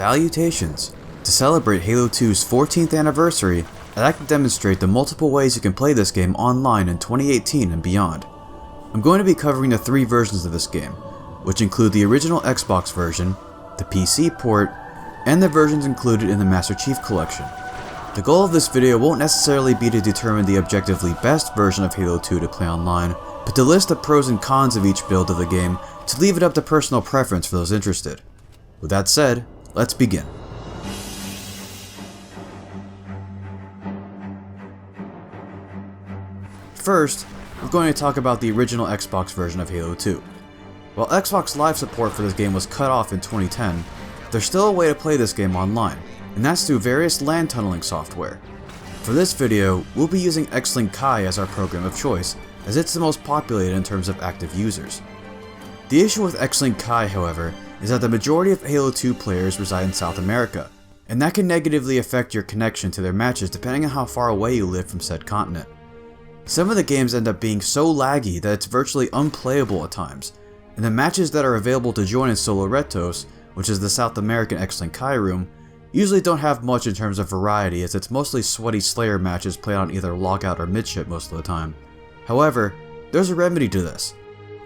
Salutations! To celebrate Halo 2's 14th anniversary, I'd like to demonstrate the multiple ways you can play this game online in 2018 and beyond. I'm going to be covering the 3 versions of this game, which include the original Xbox version, the PC port, and the versions included in the Master Chief Collection. The goal of this video won't necessarily be to determine the objectively best version of Halo 2 to play online, but to list the pros and cons of each build of the game to leave it up to personal preference for those interested. With that said, let's begin. First, we're going to talk about the original Xbox version of Halo 2. While Xbox Live support for this game was cut off in 2010, there's still a way to play this game online, and that's through various LAN tunneling software. For this video, we'll be using Xlink Kai as our program of choice, as it's the most populated in terms of active users. The issue with Xlink Kai, however, is that the majority of Halo 2 players reside in South America, and that can negatively affect your connection to their matches depending on how far away you live from said continent. Some of the games end up being so laggy that it's virtually unplayable at times, and the matches that are available to join in Solo Retos, which is the South American Xlink Kai room, usually don't have much in terms of variety, as it's mostly sweaty Slayer matches played on either logout or midship most of the time. However, there's a remedy to this.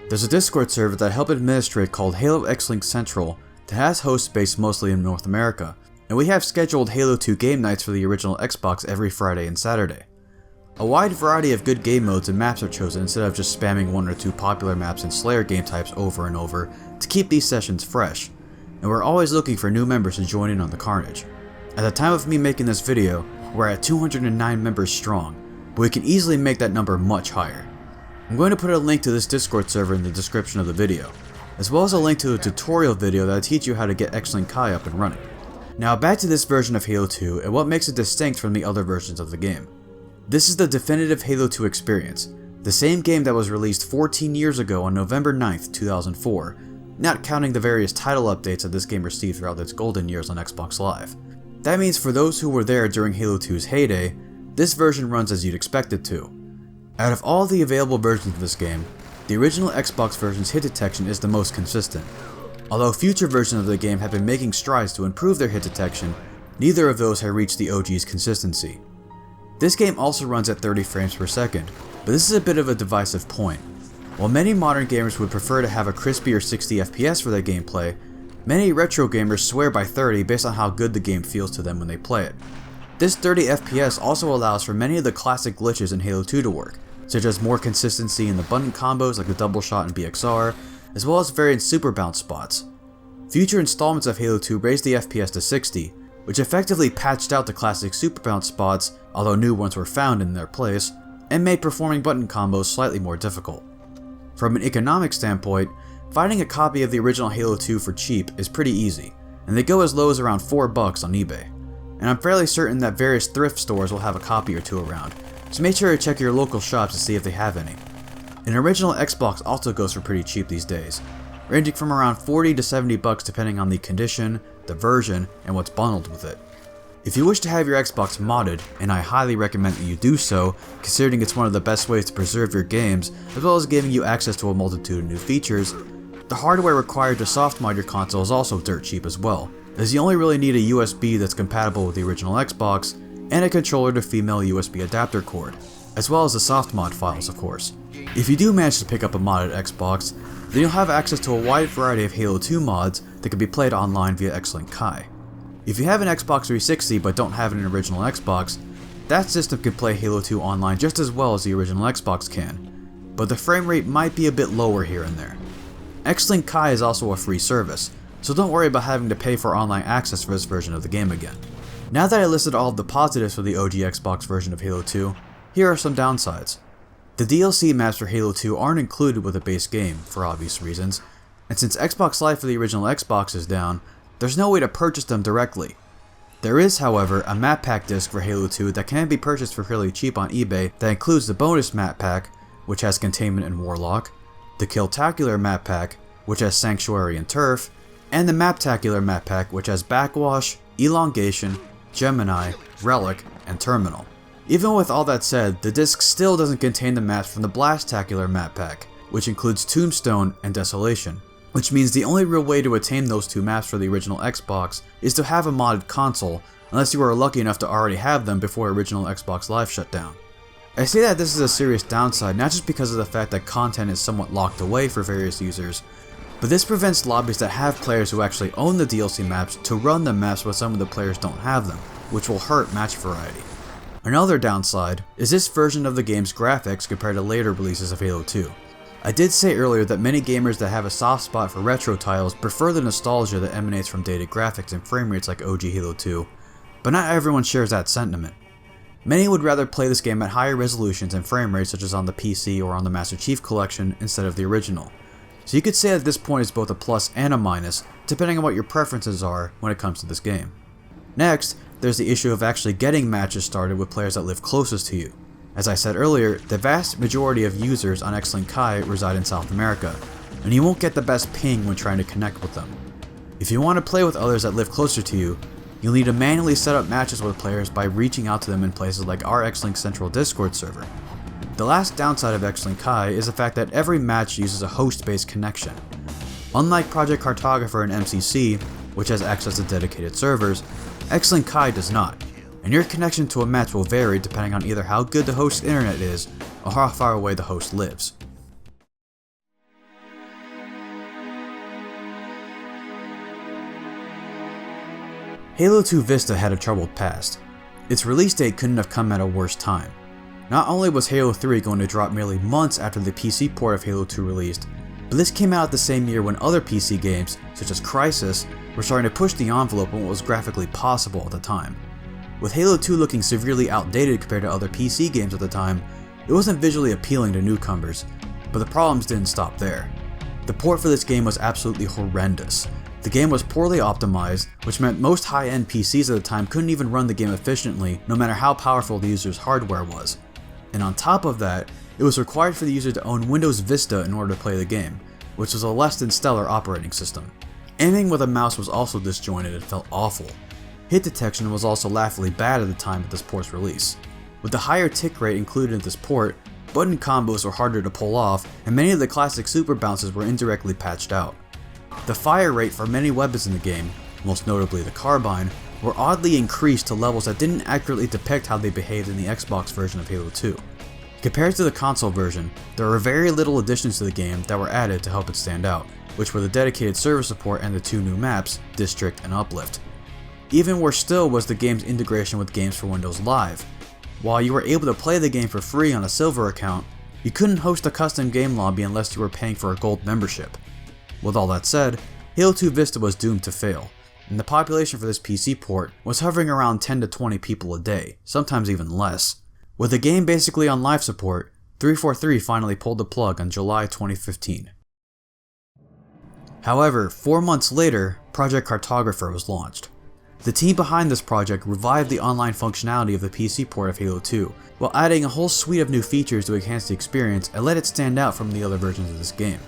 There's a Discord server that I help administrate called Halo Xlink Central that has hosts based mostly in North America, and we have scheduled Halo 2 game nights for the original Xbox every Friday and Saturday. A wide variety of good game modes and maps are chosen instead of just spamming 1 or 2 popular maps and Slayer game types over and over to keep these sessions fresh, and we're always looking for new members to join in on the carnage. At the time of me making this video, we're at 209 members strong, but we can easily make that number much higher. I'm going to put a link to this Discord server in the description of the video, as well as a link to a tutorial video that'll teach you how to get Xlink Kai up and running. Now back to this version of Halo 2 and what makes it distinct from the other versions of the game. This is the definitive Halo 2 experience, the same game that was released 14 years ago on November 9th, 2004, not counting the various title updates that this game received throughout its golden years on Xbox Live. That means for those who were there during Halo 2's heyday, this version runs as you'd expect it to. Out of all the available versions of this game, the original Xbox version's hit detection is the most consistent. Although future versions of the game have been making strides to improve their hit detection, neither of those have reached the OG's consistency. This game also runs at 30 frames per second, but this is a bit of a divisive point. While many modern gamers would prefer to have a crispier 60 FPS for their gameplay, many retro gamers swear by 30 based on how good the game feels to them when they play it. This 30 FPS also allows for many of the classic glitches in Halo 2 to work, such as more consistency in the button combos like the double shot and BXR, as well as variant super bounce spots. Future installments of Halo 2 raised the FPS to 60, which effectively patched out the classic super bounce spots, although new ones were found in their place, and made performing button combos slightly more difficult. From an economic standpoint, finding a copy of the original Halo 2 for cheap is pretty easy, and they go as low as around $4 on eBay. And I'm fairly certain that various thrift stores will have a copy or two around, so make sure to check your local shops to see if they have any. An original Xbox also goes for pretty cheap these days, ranging from around $40 to $70 depending on the condition, the version, and what's bundled with it. If you wish to have your Xbox modded, and I highly recommend that you do so, considering it's one of the best ways to preserve your games, as well as giving you access to a multitude of new features, the hardware required to soft mod your console is also dirt cheap as well, as you only really need a USB that's compatible with the original Xbox, and a controller to female USB adapter cord, as well as the soft mod files of course. If you do manage to pick up a modded Xbox, then you'll have access to a wide variety of Halo 2 mods that can be played online via Xlink Kai. If you have an Xbox 360 but don't have an original Xbox, that system can play Halo 2 online just as well as the original Xbox can, but the frame rate might be a bit lower here and there. Xlink Kai is also a free service, so don't worry about having to pay for online access for this version of the game again. Now that I listed all of the positives for the OG Xbox version of Halo 2, here are some downsides. The DLC maps for Halo 2 aren't included with the base game, for obvious reasons, and since Xbox Live for the original Xbox is down, there's no way to purchase them directly. There is, however, a map pack disc for Halo 2 that can be purchased for fairly cheap on eBay that includes the bonus map pack, which has Containment and Warlock, the Killtacular map pack, which has Sanctuary and Turf, and the Maptacular map pack, which has Backwash, Elongation, Gemini, Relic, and Terminal. Even with all that said, the disc still doesn't contain the maps from the Blastacular map pack, which includes Tombstone and Desolation. which means the only real way to attain those two maps for the original Xbox is to have a modded console, unless you are lucky enough to already have them before original Xbox Live shut down. I say that this is a serious downside not just because of the fact that content is somewhat locked away for various users, but this prevents lobbies that have players who actually own the DLC maps to run the maps when some of the players don't have them, which will hurt match variety. Another downside is this version of the game's graphics compared to later releases of Halo 2. I did say earlier that many gamers that have a soft spot for retro titles prefer the nostalgia that emanates from dated graphics and frame rates like OG Halo 2, but not everyone shares that sentiment. Many would rather play this game at higher resolutions and frame rates such as on the PC or on the Master Chief Collection instead of the original. So you could say that this point is both a plus and a minus, depending on what your preferences are when it comes to this game. Next, there's the issue of actually getting matches started with players that live closest to you. As I said earlier, the vast majority of users on Xlink Kai reside in South America, and you won't get the best ping when trying to connect with them. If you want to play with others that live closer to you, you'll need to manually set up matches with players by reaching out to them in places like our Xlink Central Discord server. The last downside of Xlink Kai is the fact that every match uses a host-based connection. Unlike Project Cartographer and MCC, which has access to dedicated servers, Xlink Kai does not, and your connection to a match will vary depending on either how good the host's internet is or how far away the host lives. Halo 2 Vista had a troubled past. Its release date couldn't have come at a worse time. Not only was Halo 3 going to drop merely months after the PC port of Halo 2 released, but this came out the same year when other PC games, such as Crysis, were starting to push the envelope on what was graphically possible at the time. With Halo 2 looking severely outdated compared to other PC games at the time, it wasn't visually appealing to newcomers, but the problems didn't stop there. The port for this game was absolutely horrendous. The game was poorly optimized, which meant most high-end PCs at the time couldn't even run the game efficiently no matter how powerful the user's hardware was. And on top of that, it was required for the user to own Windows Vista in order to play the game, which was a less than stellar operating system. Aiming with a mouse was also disjointed and felt awful. Hit detection was also laughably bad at the time of this port's release. With the higher tick rate included in this port, button combos were harder to pull off, and many of the classic super bounces were indirectly patched out. The fire rate for many weapons in the game, most notably the carbine, were oddly increased to levels that didn't accurately depict how they behaved in the Xbox version of Halo 2. Compared to the console version, there were very little additions to the game that were added to help it stand out, which were the dedicated server support and the two new maps, District and Uplift. Even worse still was the game's integration with games for Windows Live. While you were able to play the game for free on a silver account, you couldn't host a custom game lobby unless you were paying for a gold membership. With all that said, Halo 2 Vista was doomed to fail, and the population for this PC port was hovering around 10 to 20 people a day, sometimes even less. With the game basically on live support, 343 finally pulled the plug on July 2015. However, 4 months later, Project Cartographer was launched. The team behind this project revived the online functionality of the PC port of Halo 2, while adding a whole suite of new features to enhance the experience and let it stand out from the other versions of this game.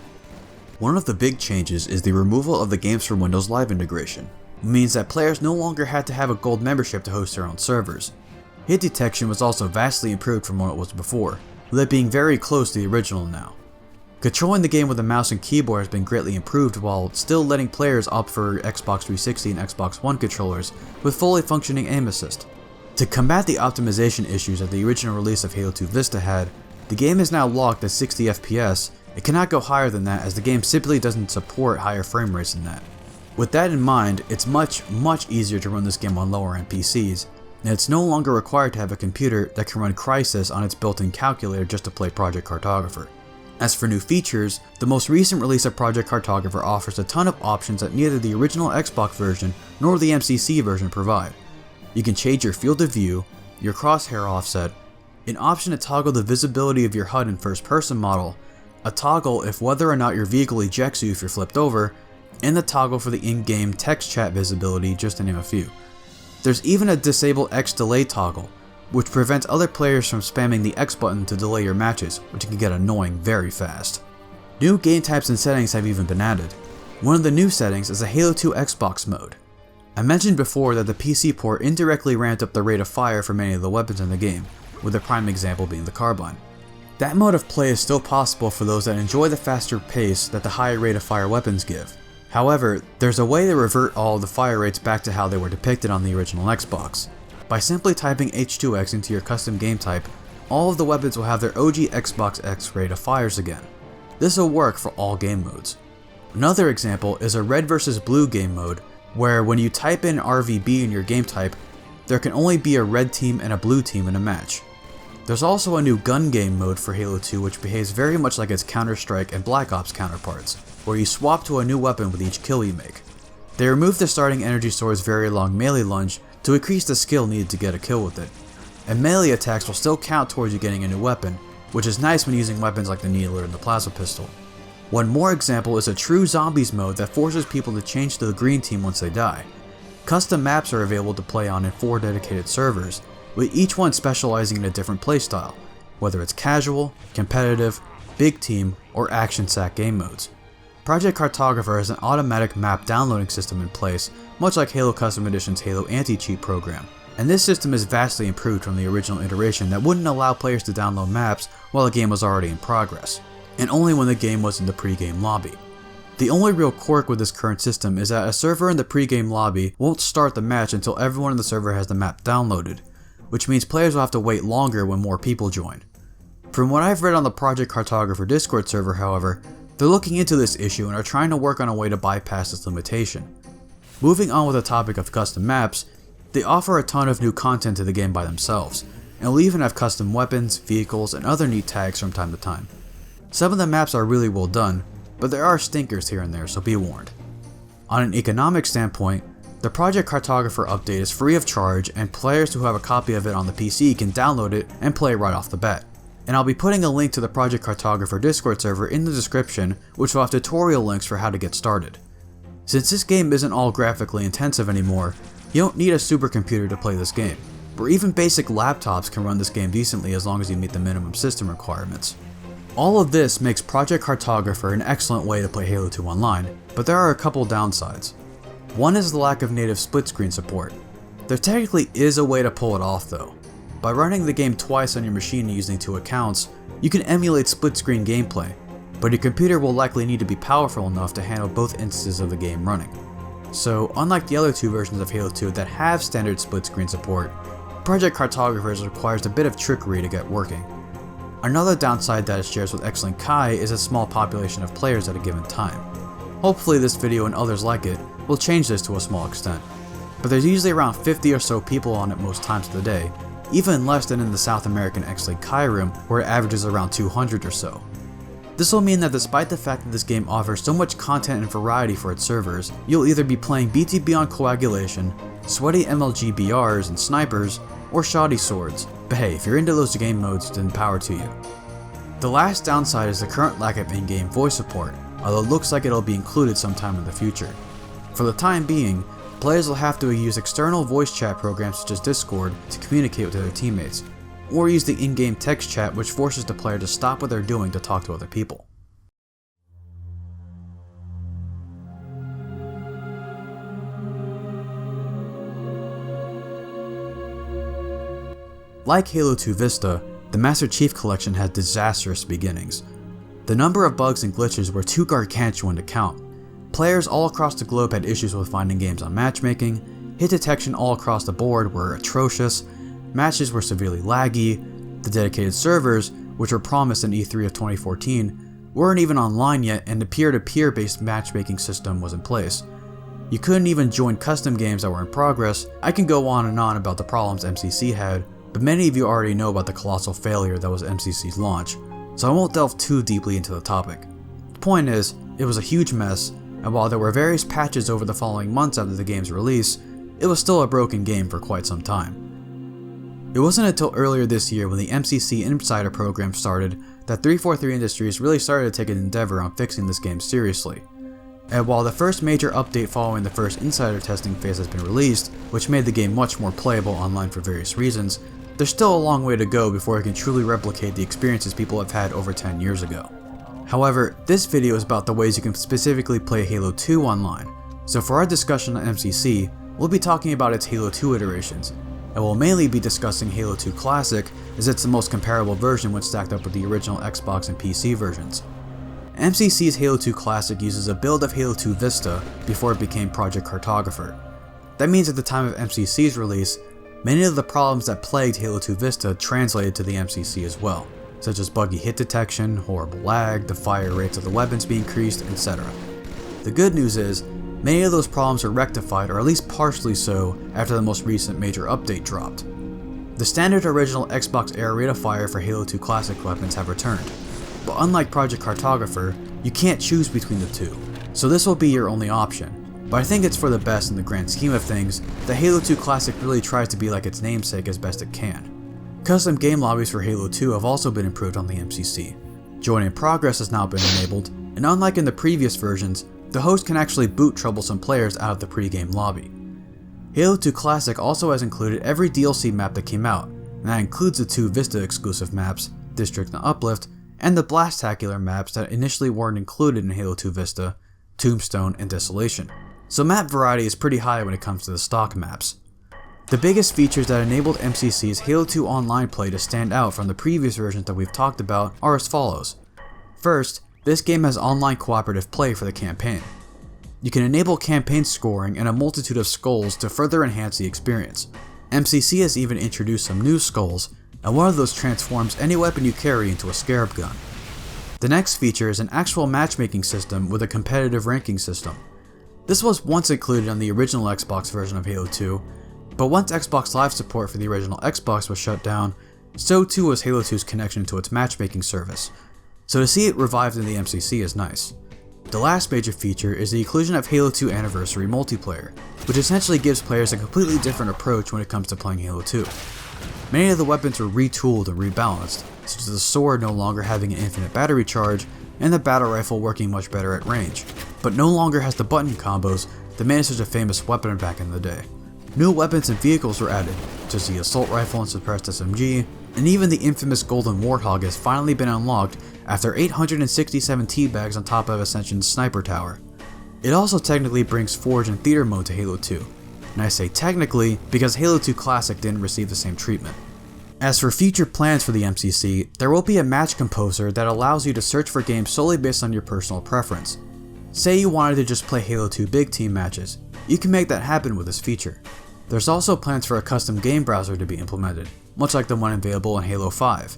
One of the big changes is the removal of the Games for Windows Live integration. It means that players no longer had to have a gold membership to host their own servers. Hit detection was also vastly improved from what it was before, with it being very close to the original now. Controlling the game with a mouse and keyboard has been greatly improved while still letting players opt for Xbox 360 and Xbox One controllers with fully functioning aim assist. To combat the optimization issues that the original release of Halo 2 Vista had, the game is now locked at 60 FPS. It cannot go higher than that as the game simply doesn't support higher frame rates than that. With that in mind, it's much easier to run this game on lower end PCs, and it's no longer required to have a computer that can run Crysis on its built-in calculator just to play Project Cartographer. As for new features, the most recent release of Project Cartographer offers a ton of options that neither the original Xbox version nor the MCC version provide. You can change your field of view, your crosshair offset, an option to toggle the visibility of your HUD in first person model, a toggle if whether or not your vehicle ejects you if you're flipped over, and the toggle for the in-game text chat visibility, just to name a few. There's even a disable X delay toggle, which prevents other players from spamming the X button to delay your matches, which can get annoying very fast. New game types and settings have even been added. One of the new settings is a Halo 2 Xbox mode. I mentioned before that the PC port indirectly ramped up the rate of fire for many of the weapons in the game, with the prime example being the carbine. That mode of play is still possible for those that enjoy the faster pace that the higher rate of fire weapons give. However, there's a way to revert all of the fire rates back to how they were depicted on the original Xbox. By simply typing H2X into your custom game type, all of the weapons will have their OG Xbox X rate of fires again. This will work for all game modes. Another example is a red versus blue game mode, where when you type in RVB in your game type, there can only be a red team and a blue team in a match. There's also a new gun game mode for Halo 2 which behaves very much like its Counter-Strike and Black Ops counterparts, where you swap to a new weapon with each kill you make. They removed the starting energy sword's very long melee lunge to increase the skill needed to get a kill with it, and melee attacks will still count towards you getting a new weapon, which is nice when using weapons like the needler and the plasma pistol. One more example is a true zombies mode that forces people to change to the green team once they die. Custom maps are available to play on in 4 dedicated servers, with each one specializing in a different playstyle, whether it's casual, competitive, big team, or action-sack game modes. Project Cartographer has an automatic map downloading system in place, much like Halo Custom Edition's Halo Anti-Cheat program, and this system is vastly improved from the original iteration that wouldn't allow players to download maps while the game was already in progress, and only when the game was in the pre-game lobby. The only real quirk with this current system is that a server in the pre-game lobby won't start the match until everyone in the server has the map downloaded, which means players will have to wait longer when more people join. From what I've read on the Project Cartographer Discord server, however, they're looking into this issue and are trying to work on a way to bypass this limitation. Moving on with the topic of custom maps, they offer a ton of new content to the game by themselves, and will even have custom weapons, vehicles, and other neat tags from time to time. Some of the maps are really well done, but there are stinkers here and there, so be warned. On an economic standpoint, the Project Cartographer update is free of charge, and players who have a copy of it on the PC can download it and play right off the bat. And I'll be putting a link to the Project Cartographer Discord server in the description, which will have tutorial links for how to get started. Since this game isn't all graphically intensive anymore, you don't need a supercomputer to play this game, or even basic laptops can run this game decently as long as you meet the minimum system requirements. All of this makes Project Cartographer an excellent way to play Halo 2 online, but there are a couple downsides. One is the lack of native split screen support. There technically is a way to pull it off though. By running the game twice on your machine using 2 accounts, you can emulate split screen gameplay, but your computer will likely need to be powerful enough to handle both instances of the game running. So unlike the other 2 versions of Halo 2 that have standard split screen support, Project Cartographer requires a bit of trickery to get working. Another downside that it shares with Xlink Kai is a small population of players at a given time. Hopefully this video and others like it will change this to a small extent, but there's usually around 50 or so people on it most times of the day, even less than in the South American Xlink Kai room where it averages around 200 or so. This will mean that despite the fact that this game offers so much content and variety for its servers, you'll either be playing BTB on coagulation, sweaty MLG BRs and snipers, or shoddy swords, but hey, if you're into those game modes, then power to you. The last downside is the current lack of in-game voice support, although it looks like it'll be included sometime in the future. For the time being, players will have to use external voice chat programs such as Discord to communicate with their teammates, or use the in-game text chat which forces the player to stop what they're doing to talk to other people. Like Halo 2 Vista, the Master Chief Collection had disastrous beginnings. The number of bugs and glitches were too gargantuan to count. Players all across the globe had issues with finding games on matchmaking, hit detection all across the board were atrocious, matches were severely laggy, the dedicated servers, which were promised in E3 of 2014, weren't even online yet, and the peer-to-peer based matchmaking system was in place. You couldn't even join custom games that were in progress. I can go on and on about the problems MCC had, but many of you already know about the colossal failure that was MCC's launch, so I won't delve too deeply into the topic. The point is, it was a huge mess, and while there were various patches over the following months after the game's release, it was still a broken game for quite some time. It wasn't until earlier this year when the MCC Insider program started that 343 Industries really started to take an endeavor on fixing this game seriously. And while the first major update following the first insider testing phase has been released, which made the game much more playable online for various reasons, there's still a long way to go before it can truly replicate the experiences people have had over 10 years ago. However, this video is about the ways you can specifically play Halo 2 online, so for our discussion on MCC, we'll be talking about its Halo 2 iterations, and we'll mainly be discussing Halo 2 Classic as it's the most comparable version when stacked up with the original Xbox and PC versions. MCC's Halo 2 Classic uses a build of Halo 2 Vista before it became Project Cartographer. That means at the time of MCC's release, many of the problems that plagued Halo 2 Vista translated to the MCC as well, such as buggy hit detection, horrible lag, the fire rates of the weapons being increased, etc. The good news is, many of those problems are rectified, or at least partially so, after the most recent major update dropped. The standard original Xbox air rate of fire for Halo 2 Classic weapons have returned, but unlike Project Cartographer, you can't choose between the two, so this will be your only option. But I think it's for the best in the grand scheme of things that Halo 2 Classic really tries to be like its namesake as best it can. Custom game lobbies for Halo 2 have also been improved on the MCC. Join in progress has now been enabled, and unlike in the previous versions, the host can actually boot troublesome players out of the pre-game lobby. Halo 2 Classic also has included every DLC map that came out, and that includes the 2 Vista exclusive maps, District and Uplift, and the Blastacular maps that initially weren't included in Halo 2 Vista, Tombstone, and Desolation. So map variety is pretty high when it comes to the stock maps. The biggest features that enabled MCC's Halo 2 online play to stand out from the previous versions that we've talked about are as follows. First, this game has online cooperative play for the campaign. You can enable campaign scoring and a multitude of skulls to further enhance the experience. MCC has even introduced some new skulls, and one of those transforms any weapon you carry into a scarab gun. The next feature is an actual matchmaking system with a competitive ranking system. This was once included on the original Xbox version of Halo 2, but once Xbox Live support for the original Xbox was shut down, so too was Halo 2's connection to its matchmaking service, so to see it revived in the MCC is nice. The last major feature is the inclusion of Halo 2 Anniversary multiplayer, which essentially gives players a completely different approach when it comes to playing Halo 2. Many of the weapons were retooled and rebalanced, such as the sword no longer having an infinite battery charge, and the battle rifle working much better at range, but no longer has the button combos that made it such a famous weapon back in the day. New weapons and vehicles were added, such as the assault rifle and suppressed SMG, and even the infamous Golden Warthog has finally been unlocked after 867 teabags on top of Ascension's sniper tower. It also technically brings Forge and Theater mode to Halo 2, and I say technically because Halo 2 Classic didn't receive the same treatment. As for future plans for the MCC, there will be a match composer that allows you to search for games solely based on your personal preference. Say you wanted to just play Halo 2 big team matches, you can make that happen with this feature. There's also plans for a custom game browser to be implemented, much like the one available in Halo 5.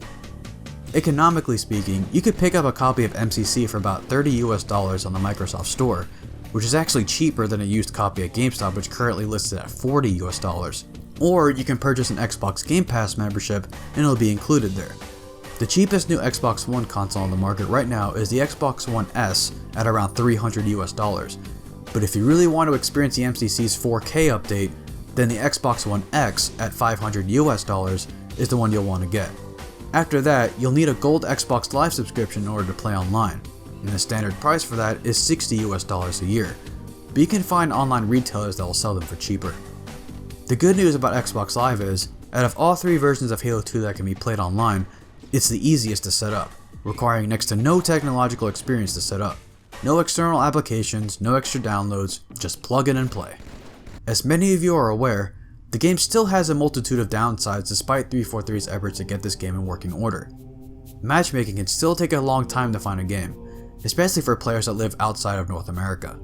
Economically speaking, you could pick up a copy of MCC for about $30 on the Microsoft Store, which is actually cheaper than a used copy at GameStop, which currently listed at $40. Or you can purchase an Xbox Game Pass membership and it'll be included there. The cheapest new Xbox One console on the market right now is the Xbox One S at around $300. But if you really want to experience the MCC's 4K update, then the Xbox One X at $500 is the one you'll want to get. After that, you'll need a gold Xbox Live subscription in order to play online, and the standard price for that is $60 a year, but you can find online retailers that will sell them for cheaper. The good news about Xbox Live is, out of all 3 versions of Halo 2 that can be played online, it's the easiest to set up, requiring next to no technological experience to set up. No external applications, no extra downloads, just plug in and play. As many of you are aware, the game still has a multitude of downsides despite 343's efforts to get this game in working order. Matchmaking can still take a long time to find a game, especially for players that live outside of North America.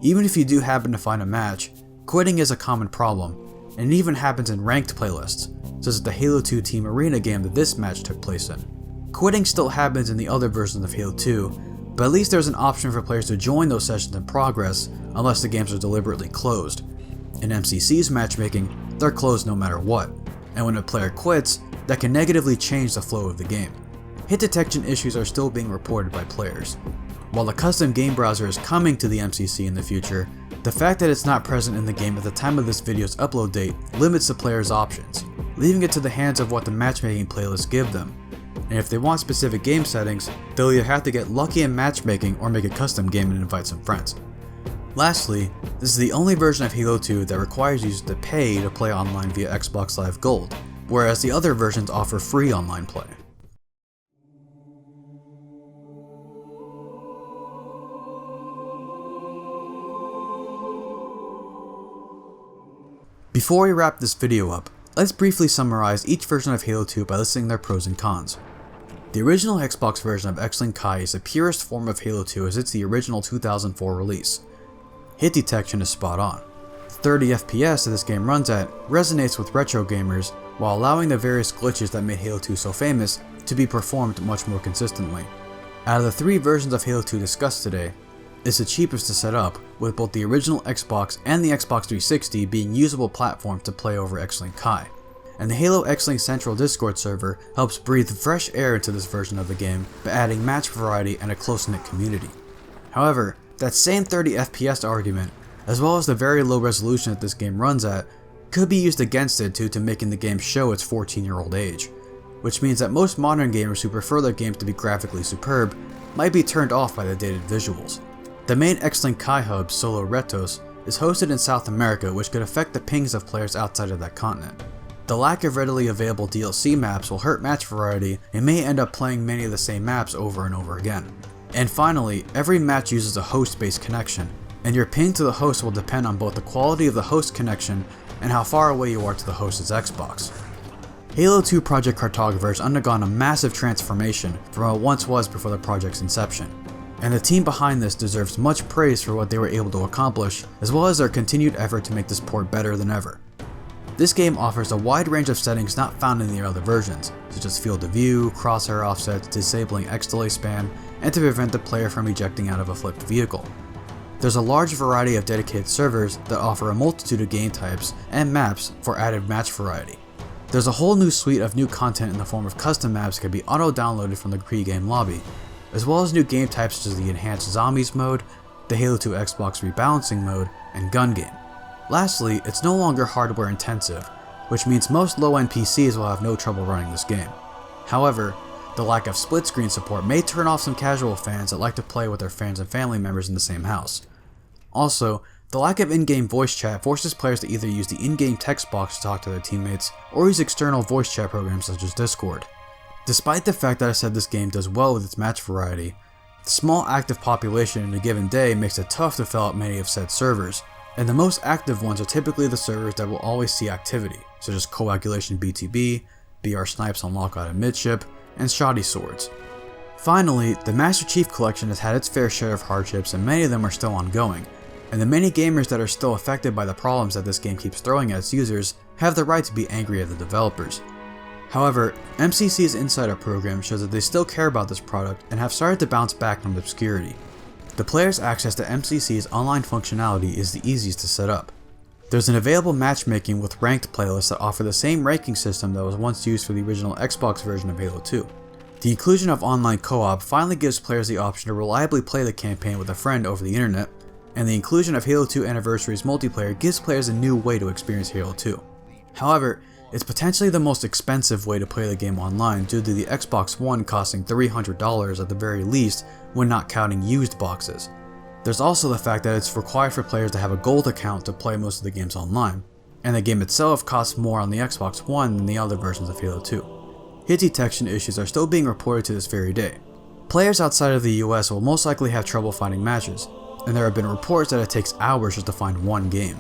Even if you do happen to find a match, quitting is a common problem, and it even happens in ranked playlists, such as the Halo 2 Team Arena game that this match took place in. Quitting still happens in the other versions of Halo 2, but at least there's an option for players to join those sessions in progress unless the games are deliberately closed. In MCC's matchmaking, they're closed no matter what, and when a player quits, that can negatively change the flow of the game. Hit detection issues are still being reported by players. While the custom game browser is coming to the MCC in the future, the fact that it's not present in the game at the time of this video's upload date limits the player's options, leaving it to the hands of what the matchmaking playlists give them. And if they want specific game settings, they'll either have to get lucky in matchmaking or make a custom game and invite some friends. Lastly, this is the only version of Halo 2 that requires users to pay to play online via Xbox Live Gold, whereas the other versions offer free online play. Before we wrap this video up, Let's briefly summarize each version of Halo 2 by listing their pros and cons. The original Xbox version of Xlink Kai is the purest form of Halo 2 as it's the original 2004 release. Hit detection is spot on. The 30 FPS that this game runs at resonates with retro gamers while allowing the various glitches that made Halo 2 so famous to be performed much more consistently. Out of the 3 versions of Halo 2 discussed today, it's the cheapest to set up, with both the original Xbox and the Xbox 360 being usable platforms to play over Xlink Kai. And the Halo Xlink Central Discord server helps breathe fresh air into this version of the game by adding match variety and a close-knit community. However, that same 30 FPS argument, as well as the very low resolution that this game runs at, could be used against it due to making the game show its 14-year-old age, which means that most modern gamers who prefer their games to be graphically superb might be turned off by the dated visuals. The main Xlink Kai hub, Solo Retos, is hosted in South America, which could affect the pings of players outside of that continent. The lack of readily available DLC maps will hurt match variety and may end up playing many of the same maps over and over again. And finally, every match uses a host-based connection, and your ping to the host will depend on both the quality of the host connection and how far away you are to the host's Xbox. Halo 2 Project Cartographer has undergone a massive transformation from what it once was before the project's inception, and the team behind this deserves much praise for what they were able to accomplish, as well as their continued effort to make this port better than ever. This game offers a wide range of settings not found in the other versions, such as field of view, crosshair offsets, disabling X-delay spam, and to prevent the player from ejecting out of a flipped vehicle. There's a large variety of dedicated servers that offer a multitude of game types and maps for added match variety. There's a whole new suite of new content in the form of custom maps that can be auto-downloaded from the pre-game lobby, as well as new game types such as the Enhanced Zombies mode, the Halo 2 Xbox Rebalancing mode, and Gun Game. Lastly, it's no longer hardware intensive, which means most low-end PCs will have no trouble running this game. However, the lack of split screen support may turn off some casual fans that like to play with their friends and family members in the same house. Also, the lack of in-game voice chat forces players to either use the in-game text box to talk to their teammates or use external voice chat programs such as Discord. Despite the fact that I said this game does well with its match variety, the small active population in a given day makes it tough to fill out many of said servers, and the most active ones are typically the servers that will always see activity, such as Coagulation BTB, BR Snipes on Lockout and Midship, and Shoddy Swords. Finally, the Master Chief Collection has had its fair share of hardships and many of them are still ongoing, and the many gamers that are still affected by the problems that this game keeps throwing at its users have the right to be angry at the developers. However, MCC's Insider program shows that they still care about this product and have started to bounce back from obscurity. The player's access to MCC's online functionality is the easiest to set up. There's an available matchmaking with ranked playlists that offer the same ranking system that was once used for the original Xbox version of Halo 2. The inclusion of online co-op finally gives players the option to reliably play the campaign with a friend over the internet, and the inclusion of Halo 2 Anniversary's multiplayer gives players a new way to experience Halo 2. However, it's potentially the most expensive way to play the game online due to the Xbox One costing $300 at the very least when not counting used boxes. There's also the fact that it's required for players to have a gold account to play most of the games online, and the game itself costs more on the Xbox One than the other versions of Halo 2. Hit detection issues are still being reported to this very day. Players outside of the US will most likely have trouble finding matches, and there have been reports that it takes hours just to find one game.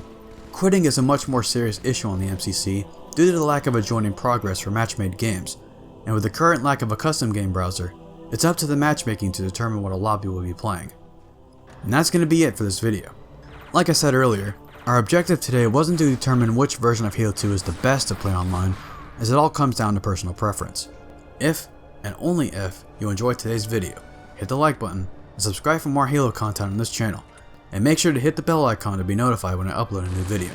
Quitting is a much more serious issue on the MCC due to the lack of a join in progress for match-made games, and with the current lack of a custom game browser, it's up to the matchmaking to determine what a lobby will be playing. And that's going to be it for this video. Like I said earlier, our objective today wasn't to determine which version of Halo 2 is the best to play online, as it all comes down to personal preference. If, and only if, you enjoyed today's video, hit the like button, and subscribe for more Halo content on this channel, and make sure to hit the bell icon to be notified when I upload a new video.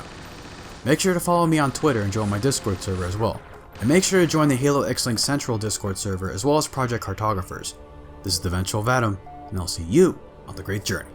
Make sure to follow me on Twitter and join my Discord server as well, and make sure to join the Halo Xlink Central Discord server as well as Project Cartographers. This is the Eventual Vatum, and I'll see you on the great journey.